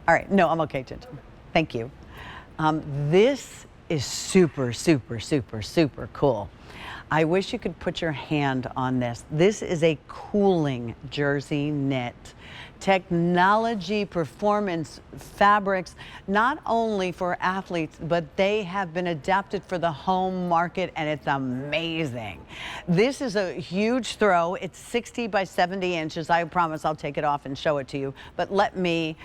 All right. No, I'm okay, Ginger. Thank you. This is super, super, super, super cool. I wish you could put your hand on this. This is a cooling jersey knit. Technology, performance fabrics, not only for athletes, but they have been adapted for the home market, and it's amazing. This is a huge throw. It's 60 by 70 inches. I promise I'll take it off and show it to you, but let me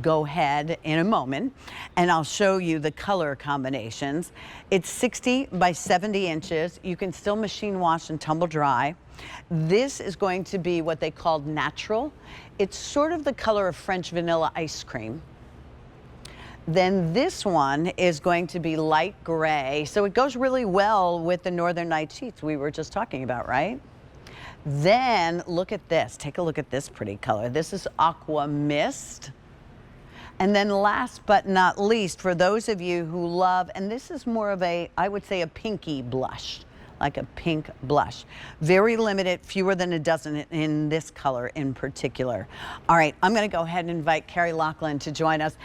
go ahead in a moment and I'll show you the color combinations. It's 60 by 70 inches. You can still machine wash and tumble dry. This is going to be what they call natural. It's sort of the color of French vanilla ice cream. Then this one is going to be light gray. So it goes really well with the Northern Night sheets we were just talking about, right? Then look at this. Take a look at this pretty color. This is aqua mist. And then last but not least, for those of you who love, and this is more of a, I would say, a pinky blush. Like a pink blush. Very limited, fewer than a dozen in this color in particular. All right, I'm going to go ahead and invite Carrie Lachlan to join us.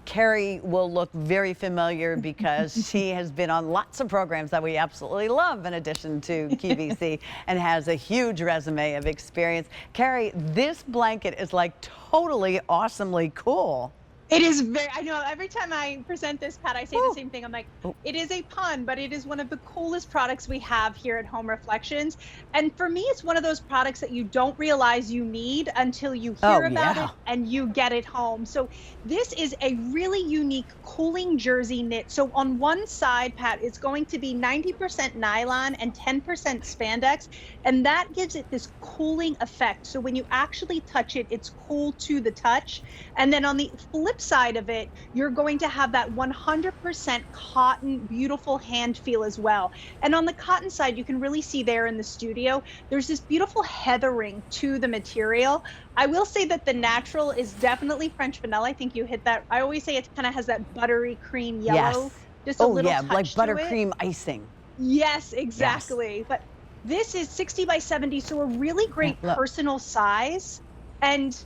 Carrie will look very familiar because she has been on lots of programs that we absolutely love in addition to QVC and has a huge resume of experience. Carrie, this blanket is like totally awesomely cool. It is very, I know every time I present this, Pat, I say the same thing. I'm like, it is a pun, but it is one of the coolest products we have here at Home Reflections. And for me, it's one of those products that you don't realize you need until you hear about it and you get it home. So this is a really unique cooling jersey knit. So on one side, Pat, it's going to be 90% nylon and 10% spandex. And that gives it this cooling effect. So when you actually touch it, it's cool to the touch. And then on the flip side of it, you're going to have that 100% cotton, beautiful hand feel as well. And on the cotton side, you can really see there in the studio, there's this beautiful heathering to the material. I will say that the natural is definitely French vanilla. I think you hit that. I always say it kind of has that buttery cream yellow. Yes. Just a little touch like to it. buttercream icing. Yes, exactly. Yes. But this is 60 by 70, so a really great personal size. And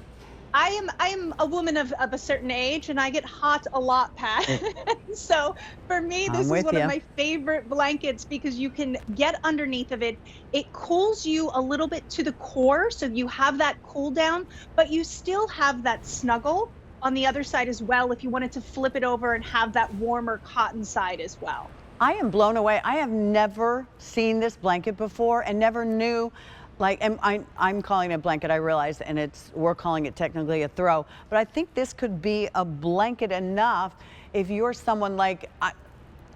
I am a woman of a certain age, and I get hot a lot, Pat. So for me, this is one of my favorite blankets because you can get underneath of it. It cools you a little bit to the core, so you have that cool down, but you still have that snuggle on the other side as well if you wanted to flip it over and have that warmer cotton side as well. I am blown away. I have never seen this blanket before and never knew. Like, and I'm calling it a blanket, I realize, and we're calling it technically a throw, but I think this could be a blanket enough if you're someone like,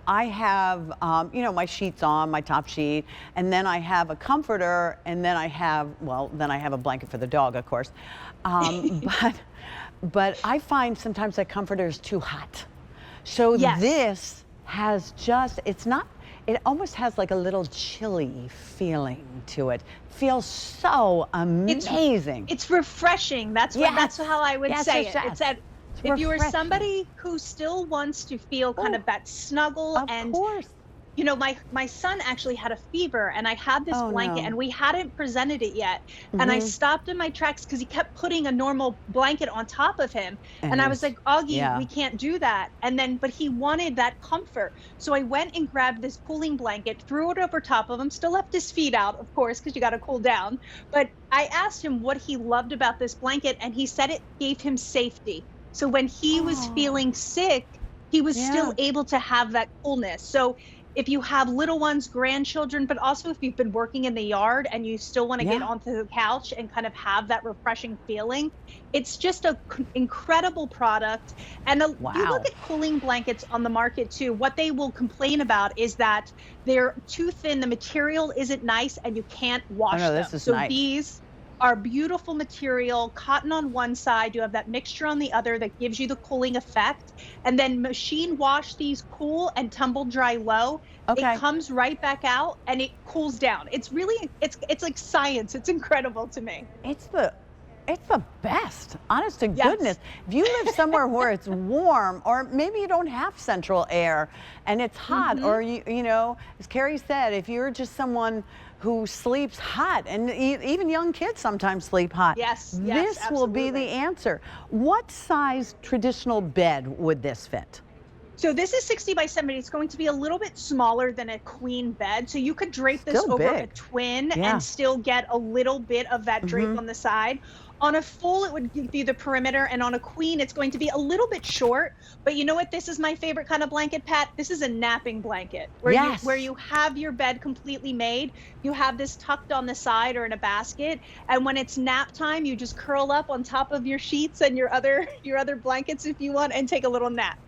I have, you know, my sheets on, my top sheet, and then I have a comforter, and then I have, well, then I have a blanket for the dog, of course. But I find sometimes that comforter is too hot. So this has just, it almost has like a little chilly feeling to it. Feels so amazing. It's refreshing. That's how I would say it. It's that if you are somebody who still wants to feel kind of that snuggle, of course. You know, my son actually had a fever, and I had this blanket, and we hadn't presented it yet. And I stopped in my tracks because he kept putting a normal blanket on top of him. And I was like, Augie, we can't do that. And then, but he wanted that comfort. So I went and grabbed this cooling blanket, threw it over top of him, still left his feet out, of course, because you got to cool down. But I asked him what he loved about this blanket, and he said it gave him safety. So when he was feeling sick, he was still able to have that coolness. So if you have little ones, grandchildren, but also if you've been working in the yard and you still want to get onto the couch and kind of have that refreshing feeling, it's just an incredible product. And you look at cooling blankets on the market too, what they will complain about is that they're too thin, the material isn't nice, and you can't wash them. So these are beautiful material, cotton on one side, you have that mixture on the other that gives you the cooling effect, and then machine wash these cool and tumble dry low. It comes right back out and it cools down. It's really, it's like science. It's incredible to me. it's the best, honest to goodness. If you live somewhere where it's warm, or maybe you don't have central air and it's hot, or you know, as Carrie said, if you're just someone who sleeps hot, and even young kids sometimes sleep hot. Yes, this will be the answer. What size traditional bed would this fit? So this is 60 by 70. It's going to be a little bit smaller than a queen bed. So you could drape this over a twin and still get a little bit of that drape on the side. On a full, it would be the perimeter, and on a queen, it's going to be a little bit short. But you know what? This is my favorite kind of blanket, Pat. This is a napping blanket, where you have your bed completely made. You have this tucked on the side or in a basket, and when it's nap time, you just curl up on top of your sheets and your other blankets if you want, and take a little nap.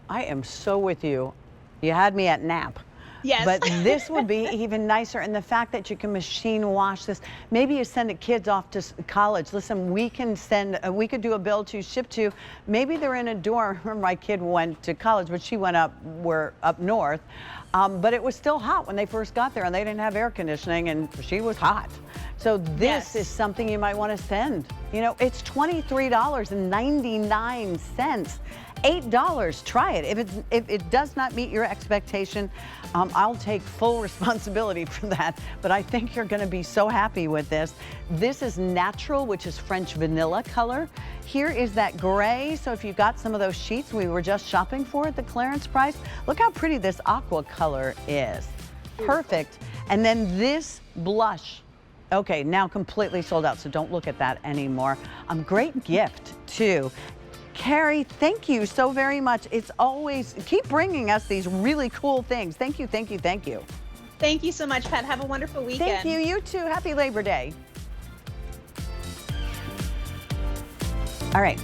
I am so with you. You had me at nap. Yes. But this would be even nicer, and the fact that you can machine wash this. Maybe you send the kids off to college. Listen, we can send, we could do a bill to, ship to. Maybe they're in a dorm. Remember, my kid went to college, but she went up north. But it was still hot when they first got there, and they didn't have air conditioning, and she was hot. So this is something you might want to send. You know, it's $23.99. $8. Try it. If it does not meet your expectation, I'll take full responsibility for that. But I think you're going to be so happy with this. This is natural, which is French vanilla color. Here is that gray. So if you've got some of those sheets we were just shopping for at the clearance price, look how pretty this aqua color is. Perfect. And then this blush. Okay, now completely sold out, so don't look at that anymore. Great gift too. Carrie, thank you so very much. It's always, keep bringing us these really cool things. Thank you, thank you, thank you. Thank you so much, Pat. Have a wonderful weekend. Thank you, you too. Happy Labor Day. All right.